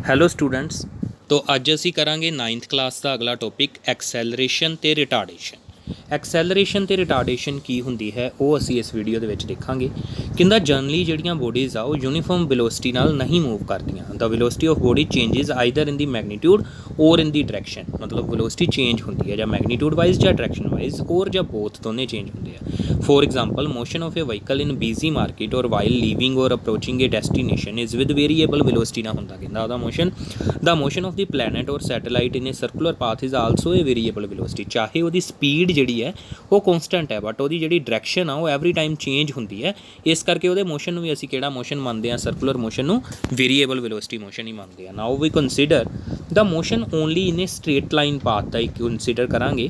Hello students. तो ਅੱਜ ਅਸੀਂ ਕਰਾਂਗੇ 9th ਕਲਾਸ ਦਾ ਅਗਲਾ ਟੌਪਿਕ ਐਕਸੈਲਰੇਸ਼ਨ ਤੇ ਰਿਟਾਰਡੇਸ਼ਨ। ਐਕਸੈਲਰੇਸ਼ਨ ਤੇ ਰਿਟਾਰਡੇਸ਼ਨ ਕੀ ਹੁੰਦੀ ਹੈ ਉਹ ਅਸੀਂ ਇਸ ਵੀਡੀਓ ਦੇ ਵਿੱਚ ਦੇਖਾਂਗੇ। ਕਹਿੰਦਾ ਜਨਰਲੀ ਜਿਹੜੀਆਂ ਬੋਡੀਜ਼ ਆ ਉਹ ਯੂਨੀਫਾਰਮ ਵੈਲੋਸਿਟੀ ਨਾਲ ਨਹੀਂ ਮੂਵ ਕਰਦੀਆਂ। The velocity of body changes either in the magnitude or in the direction, ਮਤਲਬ ਵੈਲੋਸਿਟੀ ਚੇਂਜ ਹੁੰਦੀ ਹੈ ਜਾਂ ਮੈਗਨੀਟਿਊਡ ਵਾਈਜ਼ ਜਾਂ ਡਾਇਰੈਕਸ਼ਨ ਵਾਈਜ਼, ਔਰ ਜਾਂ ਬੋਥ ਦੋਨੇ ਚੇਂਜ ਹੁੰਦੇ ਆ। For example motion of a vehicle in busy market or while leaving or approaching a destination is with variable velocity ਨਾ ਹੁੰਦਾ। ਕਹਿੰਦਾ ਉਹਦਾ motion the motion of the planet or satellite in a circular path is also A variable velocity. ਚਾਹੇ ਉਹਦੀ speed ਜਿਹੜੀ ਹੈ ਉਹ ਕੌਨਸਟੈਂਟ ਹੈ, ਬਟ ਉਹਦੀ ਜਿਹੜੀ ਡਾਇਰੈਕਸ਼ਨ ਆ ਉਹ ਐਵਰੀ ਟਾਈਮ ਚੇਂਜ ਹੁੰਦੀ ਹੈ। ਇਸ ਕਰਕੇ ਉਹਦੇ ਮੋਸ਼ਨ ਨੂੰ ਵੀ ਅਸੀਂ ਕਿਹੜਾ ਮੋਸ਼ਨ ਮੰਨਦੇ ਹਾਂ? ਸਰਕੂਲਰ ਮੋਸ਼ਨ ਨੂੰ ਵੇਰੀਏਬਲ ਵੈਲੋਸਿਟੀ ਮੋਸ਼ਨ ਹੀ ਮੰਨਦੇ ਹਾਂ। Now we consider the motion only in a straight line path ਦਾ ਹੀ ਕੰਸੀਡਰ ਕਰਾਂਗੇ।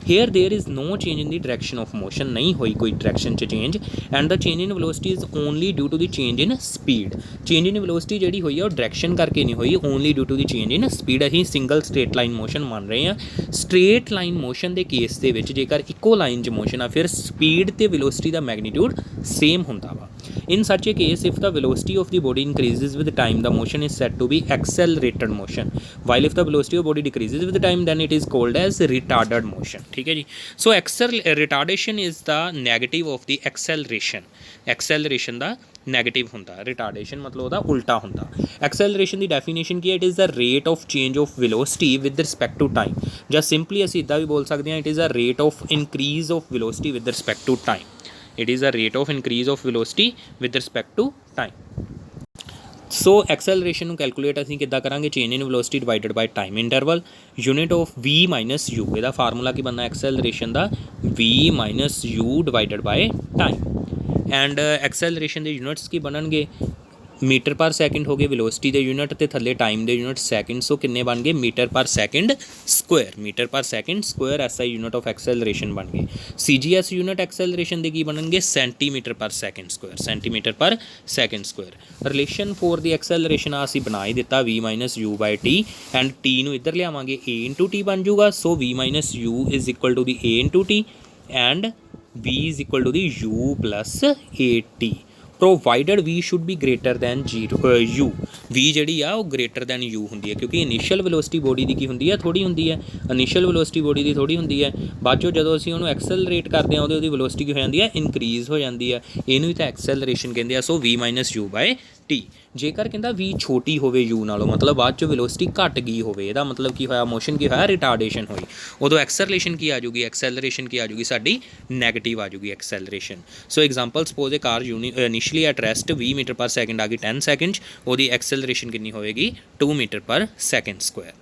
Here there is no change in the direction of motion, ਨਹੀਂ ਹੋਈ ਕੋਈ ਡਾਇਰੈਕਸ਼ਨ 'ਚ change, and the change in velocity is only due to the change in speed. Change in velocity ਜਿਹੜੀ ਹੋਈ ਆ ਉਹ ਡਾਇਰੈਕਸ਼ਨ ਕਰਕੇ ਨਹੀਂ ਹੋਈ, only due to the change in speed. ਅਸੀਂ ਸਿੰਗਲ ਸਟ੍ਰੇਟ ਲਾਈਨ ਮੋਸ਼ਨ ਮੰਨ ਰਹੇ ਹਾਂ। ਸਟ੍ਰੇਟ ਲਾਈਨ ਮੋਸ਼ਨ ਦੇ ਕੇਸ ਦੇ ਵਿੱਚ ਜੇਕਰ ਇੱਕੋ ਲਾਈਨ 'ਚ ਮੋਸ਼ਨ ਆ ਫਿਰ ਸਪੀਡ ਤੇ ਵੈਲੋਸਿਟੀ ਦਾ ਮੈਗਨੀਟਿਊਡ ਸੇਮ ਹੁੰਦਾ ਵਾ। In such a case, if the velocity of the body increases with time, the motion is said to be accelerated motion, while if the velocity of body decreases with time, then it is called as retarded motion. ठीक है जी। So retardation is the negative of the acceleration. Acceleration ਦਾ negative ਹੁੰਦਾ, retardation ਮਤਲਬ ਉਹਦਾ ਉਲਟਾ ਹੁੰਦਾ। Acceleration ਦੀ ਡੈਫੀਨੇਸ਼ਨ ਕੀ ਹੈ? It is the rate of change of velocity with respect to time, ਜਾਂ ਸਿੰਪਲੀ ਅਸੀਂ ਇੱਦਾਂ ਵੀ ਬੋਲ ਸਕਦੇ ਹਾਂ, it is a rate of increase of velocity with respect to time. It is a rate of increase of velocity with respect to time. So acceleration ਨੂੰ calculate ਅਸੀਂ ਕਿੱਦਾਂ ਕਰਾਂਗੇ? Change in velocity divided by time interval, unit of v minus u। ਇਹਦਾ formula ਕੀ ਬਣਨਾ acceleration ਦਾ? v minus u divided by time. And acceleration ਦੇ units ਕੀ ਬਣਨਗੇ? ਮੀਟਰ ਪਰ ਸੈਕਿੰਡ ਹੋ ਗਏ ਵੈਲੋਸਿਟੀ ਦੇ ਯੂਨਿਟ, ਤੇ ਥੱਲੇ ਟਾਈਮ ਦੇ ਯੂਨਿਟ ਸੈਕਿੰਡ। ਸੋ ਕਿੰਨੇ ਬਣ ਗਏ? Metre per second square. Metre per second square SI unit of acceleration ਬਣ ਗਏ। CGS ਯੂਨਿਟ ਐਕਸੈਲਰੇਸ਼ਨ ਦੇ ਕੀ ਬਣਨਗੇ? Centimetre per second square. Centimetre per second square. Relation for the acceleration ਆ ਅਸੀਂ ਬਣਾ ਹੀ ਦਿੱਤਾ, v minus u by t, and t ਨੂੰ ਇੱਧਰ ਲਿਆਵਾਂਗੇ, a ਇੰਟੂ ਟੀ ਬਣ ਜੂਗਾ। So v minus u is equal to the a into t, and v is equal to the u plus a t, provided v should be greater than u। v ਜਿਹੜੀ ਆ ਉਹ greater than u ਹੁੰਦੀ ਹੈ, ਕਿਉਂਕਿ initial velocity body ਦੀ ਕੀ ਹੁੰਦੀ ਹੈ? ਥੋੜ੍ਹੀ ਹੁੰਦੀ ਹੈ। ਇਨੀਸ਼ੀਅਲ ਵੈਲੋਸਿਟੀ ਬੋਡੀ ਦੀ ਥੋੜ੍ਹੀ ਹੁੰਦੀ ਹੈ, ਬਾਅਦ 'ਚੋਂ ਜਦੋਂ ਅਸੀਂ ਉਹਨੂੰ ਐਕਸੈਲਰੇਟ ਕਰਦੇ ਹਾਂ ਉਹਦੀ ਵੈਲੋਸਿਟੀ ਕੀ ਹੋ ਜਾਂਦੀ ਹੈ? ਇਨਕਰੀਜ਼ ਹੋ ਜਾਂਦੀ ਹੈ। ਇਹਨੂੰ ਹੀ ਤਾਂ ਐਕਸੈਲਰੇਸ਼ਨ ਕਹਿੰਦੇ ਆ। So v minus u by t. ਜੇਕਰ ਕਹਿੰਦਾ v ਛੋਟੀ ਹੋਵੇ u ਨਾਲੋਂ, ਮਤਲਬ ਬਾਅਦ 'ਚ ਵੈਲੋਸਿਟੀ ਘੱਟ ਗਈ ਹੋਵੇ, ਇਹਦਾ ਮਤਲਬ ਕੀ ਹੋਇਆ? ਮੋਸ਼ਨ ਕੀ ਹੋਇਆ? ਰਿਟਾਰਡੇਸ਼ਨ ਹੋਈ। ਉਦੋਂ ਐਕਸੈਲਰੇਸ਼ਨ ਕੀ ਆ ਜੂਗੀ? ਐਕਸੈਲਰੇਸ਼ਨ ਕੀ ਆ ਜੂਗੀ ਸਾਡੀ? ਨੈਗੇਟਿਵ ਆ ਜੂਗੀ acceleration. So example suppose a car initially at rest 20 metre per second ਆ ਗਈ 10 ਸੈਕਿੰਡ 'ਚ, ਉਹਦੀ ਐਕਸੈਲਰੇਸ਼ਨ ਕਿੰਨੀ ਹੋਵੇਗੀ? 2 metre per second square.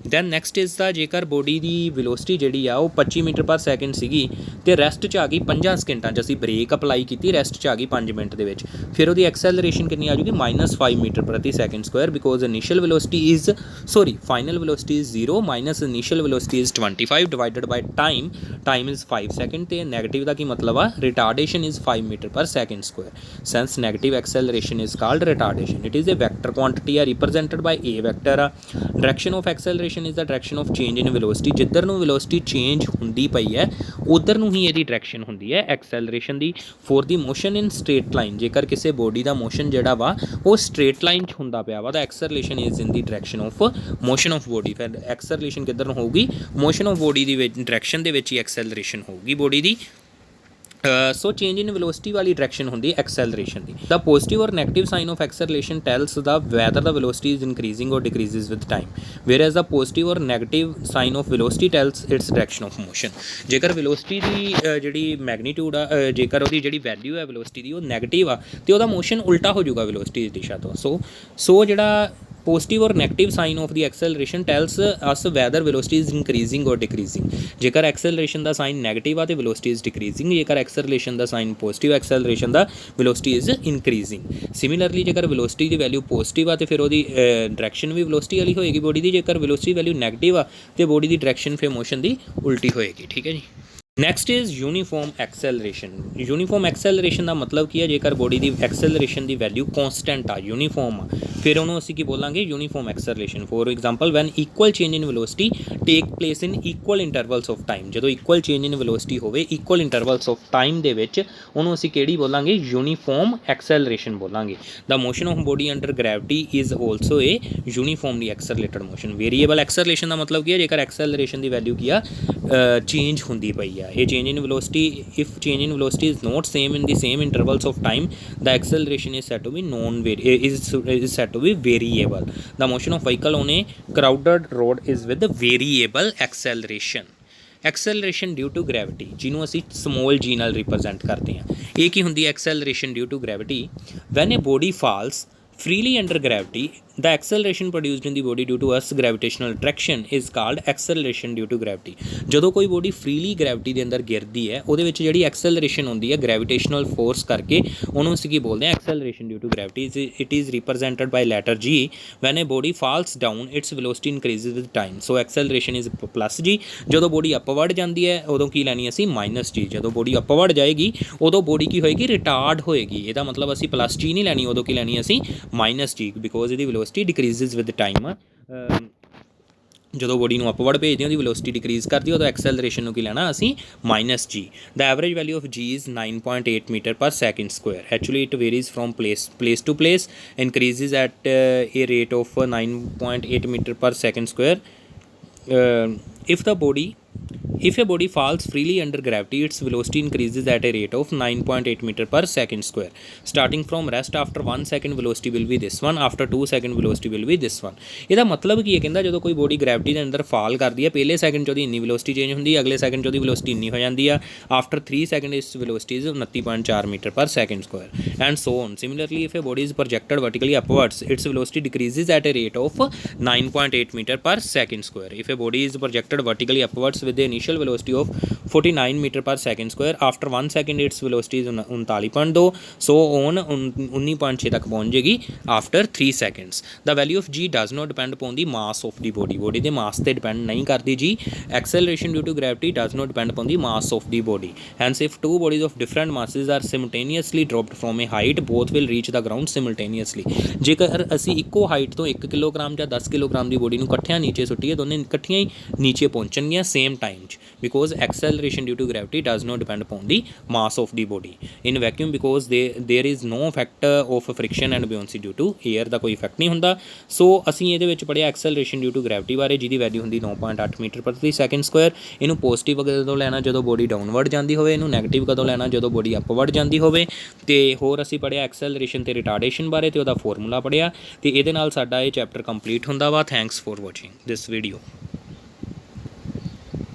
Then next is the ਜੇਕਰ ਬੋਡੀ ਦੀ ਵੈਲੋਸਿਟੀ ਜਿਹੜੀ ਆ ਉਹ 25 ਮੀਟਰ ਪਰ ਸੈਕਿੰਡ ਸੀਗੀ ਅਤੇ ਰੈਸਟ 'ਚ ਆ ਗਈ 5 ਸਕਿੰਟਾਂ 'ਚ, ਅਸੀਂ ਬ੍ਰੇਕ ਅਪਲਾਈ ਕੀਤੀ, ਰੈਸਟ 'ਚ ਆ ਗਈ 5 ਮਿੰਟ ਦੇ ਵਿੱਚ, ਫਿਰ ਉਹਦੀ ਐਕਸੈਲਰੇਸ਼ਨ ਕਿੰਨੀ ਆ ਜੂਗੀ? -5 ਮੀਟਰ ਪ੍ਰਤੀ second square, because initial velocity is final velocity is 0 minus initial velocity is 25 divided by time, time is 5 second, ਅਤੇ ਨੈਗੇਟਿਵ ਦਾ ਕੀ ਮਤਲਬ ਆ? Retardation is 5 metre per second square. Since negative acceleration is called retardation. It is a vector quantity ਆ, represented by a vector ਆ। Direction of acceleration is the direction of change in velocity. ਜਿੱਧਰ ਨੂੰ velocity change ਹੁੰਦੀ ਪਈ ਹੈ ਉੱਧਰ ਨੂੰ ਹੀ ਇਹਦੀ ਡਾਇਰੈਕਸ਼ਨ ਹੁੰਦੀ ਹੈ ਐਕਸੈਲਰੇਸ਼ਨ ਦੀ। ਫੋਰ ਦੀ ਮੋਸ਼ਨ ਇਨ ਸਟ੍ਰੇਟ ਲਾਈਨ, ਜੇਕਰ ਕਿਸੇ ਬੋਡੀ ਦਾ ਮੋਸ਼ਨ ਜਿਹੜਾ ਵਾ ਉਹ ਸਟ੍ਰੇਟ ਲਾਈਨ 'ਚ ਹੁੰਦਾ ਪਿਆ ਵਾ ਤਾਂ acceleration is in the direction of motion of body. ਫਿਰ ਐਕਸੈਲਰੇਸ਼ਨ ਕਿੱਧਰ ਨੂੰ ਹੋਊਗੀ? ਮੋਸ਼ਨ ਆਫ ਬੋਡੀ ਦੀ ਡਾਇਰੈਕਸ਼ਨ ਦੇ ਵਿੱਚ ਹੀ ਐਕਸੈਲਰੇਸ਼ਨ ਹੋਊਗੀ ਬੋਡੀ ਦੀ। ਸੋ ਚੇਂਜ ਇਨ ਵੈਲੋਸਿਟੀ ਵਾਲੀ ਡਾਇਰੈਕਸ਼ਨ ਹੁੰਦੀ ਐਕਸੈਲਰੇਸ਼ਨ ਦੀ। The positive or negative sign of acceleration tells the whether the velocity is increasing or decreases with time, whereas the positive or negative sign of velocity tells its direction of motion. ਜੇਕਰ velocity ਦੀ ਜਿਹੜੀ magnitude ਆ, ਜੇਕਰ ਉਹਦੀ ਜਿਹੜੀ value ਹੈ velocity ਦੀ ਉਹ negative ਆ ਅਤੇ ਉਹਦਾ ਮੋਸ਼ਨ ਉਲਟਾ ਹੋ ਜਾਊਗਾ ਵੈਲੋਸਿਟੀ ਦੀ ਦਿਸ਼ਾ ਤੋਂ। ਸੋ ਜਿਹੜਾ positive or negative sign of the acceleration tells us whether velocity is increasing or decreasing. ਜੇਕਰ ਐਕਸੈਲਰੇਸ਼ਨ ਦਾ ਸਾਈਨ ਨੈਗੇਟਿਵ ਆ ਅਤੇ ਵੈਲੋਸਿਟੀ ਇਜ਼ ਡਿਕਰੀਜ਼ਿੰਗ, ਜੇਕਰ ਐਕਸੈਲਰੇਸ਼ਨ ਦਾ ਸਾਈਨ ਪੋਜ਼ੀਟਿਵ, ਐਕਸੈਲਰੇਸ਼ਨ ਦਾ ਵੈਲੋਸਿਟੀ ਇਜ਼ ਇਨਕਰੀਜ਼ਿੰਗ। ਸਿਮਿਲਰਲੀ ਜੇਕਰ ਵੈਲੋਸਿਟੀ ਦੀ ਵੈਲਿਊ ਪੋਜ਼ੀਟਿਵ ਆ ਅਤੇ ਫਿਰ ਉਹਦੀ ਡਾਇਰੈਕਸ਼ਨ ਵੀ ਵੈਲੋਸਿਟੀ ਵਾਲੀ ਹੋਏਗੀ ਬੋਡੀ ਦੀ। ਜੇਕਰ ਵੈਲੋਸਿਟੀ ਵੈਲਿਊ ਨੈਗੇਟਿਵ ਆ ਅਤੇ ਬੋਡੀ ਦੀ ਡਾਇਰੈਕਸ਼ਨ ਫਿਰ ਮੋਸ਼ਨ ਦੀ ਉਲਟੀ ਹੋਏਗੀ। ਠੀਕ ਹੈ ਜੀ। Next is uniform acceleration. Uniform acceleration ਦਾ ਮਤਲਬ ਕੀ ਹੈ, ਜੇਕਰ ਬੋਡੀ ਦੀ ਐਕਸੈਲਰੇਸ਼ਨ ਦੀ ਵੈਲਿਊ ਕੌਂਸਟੈਂਟ ਆ, ਯੂਨੀਫਾਰਮ ਆ, ਫਿਰ ਉਹਨੂੰ ਅਸੀਂ ਕੀ ਬੋਲਾਂਗੇ, uniform acceleration. For example when equal change in velocity take place in equal intervals of time. ਜਦੋਂ ਇਕੁਅਲ ਚੇਂਜ ਇਨ ਵੈਲੋਸਿਟੀ ਹੋਵੇ ਇਕੁਅਲ ਇੰਟਰਵਲਸ ਆਫ ਟਾਈਮ ਦੇ ਵਿੱਚ, ਉਹਨੂੰ ਅਸੀਂ ਕਿਹੜੀ ਬੋਲਾਂਗੇ, ਯੂਨੀਫਾਰਮ ਐਕਸੈਲਰੇਸ਼ਨ ਬੋਲਾਂਗੇ। The motion of body under gravity is also a uniformly accelerated motion. Variable acceleration ਦਾ ਮਤਲਬ ਕੀ ਹੈ, ਜੇਕਰ ਐਕਸਲਰੇਸ਼ਨ ਦੀ ਵੈਲਿਊ ਕੀ ਆ, ਚੇਂਜ ਹੁੰਦੀ ਪਈ ਆ। ਇਹ change in velocity, if change in velocity is not same in the same intervals of time, the acceleration is said to be is said to be variable. The motion of vehicle on a crowded road is with the variable acceleration. Acceleration due to gravity, ਜਿਹਨੂੰ ਅਸੀਂ small ਜੀ ਨਾਲ ਰਿਪਰਜੈਂਟ ਕਰਦੇ ਹਾਂ। ਇਹ ਕੀ ਹੁੰਦੀ ਹੈ acceleration due to gravity? When a body falls freely under gravity, the acceleration produced in the body due to Earth's gravitational attraction is called acceleration due to gravity. ਜਦੋਂ ਕੋਈ ਬੋਡੀ ਫ੍ਰੀਲੀ ਗ੍ਰੈਵਿਟੀ ਦੇ ਅੰਦਰ ਗਿਰਦੀ ਹੈ, ਉਹਦੇ ਵਿੱਚ ਜਿਹੜੀ ਐਕਸੈਲਰੇਸ਼ਨ ਹੁੰਦੀ ਹੈ ਗ੍ਰੈਵਿਟੇਸ਼ਨਲ ਫੋਰਸ ਕਰਕੇ, ਉਹਨੂੰ ਅਸੀਂ ਕੀ ਬੋਲਦੇ ਹਾਂ, acceleration due to gravity. It is represented by letter G. When a body falls down its velocity increases with time, so acceleration is plus G. ਜਦੋਂ ਬੋਡੀ ਅਪਵਰਡ ਜਾਂਦੀ ਹੈ ਉਦੋਂ ਕੀ ਲੈਣੀ ਅਸੀਂ, ਮਾਈਨਸ ਜੀ। ਜਦੋਂ ਬੋਡੀ ਅਪਵਰਡ ਜਾਏਗੀ ਉਦੋਂ ਬੋਡੀ ਕੀ ਹੋਏਗੀ, ਰਿਟਾਰਡ ਹੋਏਗੀ। ਇਹਦਾ ਮਤਲਬ ਅਸੀਂ ਪਲੱਸ ਜੀ ਨਹੀਂ ਲੈਣੀ, ਉਦੋਂ ਕੀ ਲੈਣੀ ਅਸੀਂ, ਮਾਈਨਸ ਜੀ, ਬਿਕੋਜ਼ ਇਹਦੀ ਵੈਲੋਸਿਟੀ ਡਿਕਰੀਜ਼ਿਜ਼ ਵਿਦ ਟਾਈਮ। ਜਦੋਂ ਬੋਡੀ ਨੂੰ ਅਪਵਰਡ ਭੇਜਦੇ ਉਹਦੀ ਵੈਲੋਸਿਟੀ ਡਿਕਰੀਜ਼ ਕਰਦੀ, ਉਦੋਂ ਐਕਸੈਲਰੇਸ਼ਨ ਨੂੰ ਕੀ ਲੈਣਾ ਅਸੀਂ, minus G. The average value of G is 9.8 metre per second square. Actually it varies from place to place, increases at a rate of 9.8 meter per second square. If a body falls freely under gravity, its velocity increases at a rate of 9.8 meter per second square. Starting from rest, after 1 second velocity will be this one, after 2 second velocity will be this one. ਇਹਦਾ ਮਤਲਬ ਕੀ ਹੈ, ਕਹਿੰਦਾ ਜਦੋਂ ਕੋਈ body gravity ਦੇ ਅੰਦਰ fall ਕਰਦੀ ਹੈ, ਪਹਿਲੇ ਸੈਕਿੰਡ 'ਚ ਉਹਦੀ ਇੰਨੀ ਵੈਲੋਸਿਟੀ ਚੇਂਜ ਹੁੰਦੀ ਹੈ, ਅਗਲੇ ਸੈਕਿੰਡ 'ਚ ਉਹਦੀ ਵੈਲੋਸਿਟੀ ਇੰਨੀ ਹੋ ਜਾਂਦੀ ਆ, ਆਫਟਰ 3 ਸੈਕਿੰਡ ਇਸ velocity is 29.4 metre per second square and so on. Similarly, if a body is projected vertically upwards, its velocity decreases at a rate of 9.8 meter per second square. If a body is projected vertically upwards with the initial velocity of 49 meter per second square, after 1 second its velocity is 39.2, so on 19.6 ਤੱਕ ਪਹੁੰਚ ਜਾਏਗੀ after 3 seconds. The value of g does not depend upon the mass of the body. body ਦੇ mass ਤੇ depend ਨਹੀਂ ਕਰਦੀ ਜੀ। Acceleration due to gravity does not depend upon the mass of the body. Hence, if two bodies of different masses are simultaneously dropped from a height, both will reach the ground simultaneously. ਜੇਕਰ ਅਸੀਂ ਇੱਕੋ height ਤੋਂ 1 kilogram ਜਾਂ 10 kilogram ਦੀ body ਨੂੰ ਇਕੱਠਿਆਂ ਨੀਚੇ ਸੁੱਟੀਏ, ਦੋਨੇ ਇਕੱਠੀਆਂ ਹੀ ਨੀਚੇ ਪਹੁੰਚਣਗੀਆਂ ਸੇਮ ਟਾਈਮ 'ਚ, because acceleration due to gravity does not depend upon the mass of the body. In vacuum, because there is no effect of friction and buoyancy due to air, ਦਾ ਕੋਈ effect ਨਹੀਂ ਹੁੰਦਾ। ਸੋ ਅਸੀਂ ਇਹਦੇ ਵਿੱਚ ਪੜ੍ਹਿਆ ਐਕਸੈਲਰੇਸ਼ਨ due to gravity ਬਾਰੇ, ਜਿਹਦੀ value ਹੁੰਦੀ 9.8 ਮੀਟਰ ਪ੍ਰਤੀ ਸੈਕਿੰਡ ਸਕੁਆਇਰ। ਇਹਨੂੰ ਪੋਜ਼ਿਟਿਵ ਕਦੋਂ ਲੈਣਾ, ਜਦੋਂ ਬੋਡੀ ਡਾਊਨਵਰਡ ਜਾਂਦੀ ਹੋਵੇ। ਇਹਨੂੰ ਨੈਗੇਟਿਵ ਕਦੋਂ ਲੈਣਾ, ਜਦੋਂ ਬੋਡੀ ਅਪਵਰਡ ਜਾਂਦੀ ਹੋਵੇ। ਅਤੇ ਹੋਰ ਅਸੀਂ ਪੜ੍ਹਿਆ ਐਕਸੈਲਰੇਸ਼ਨ ਅਤੇ ਰਿਟਾਰਡੇਸ਼ਨ ਬਾਰੇ, ਅਤੇ ਉਹਦਾ ਫਾਰਮੂਲਾ ਪੜ੍ਹਿਆ। ਅਤੇ ਇਹਦੇ ਨਾਲ ਸਾਡਾ ਇਹ ਚੈਪਟਰ ਕੰਪਲੀਟ ਹੁੰਦਾ ਵਾ। Thanks for watching this video.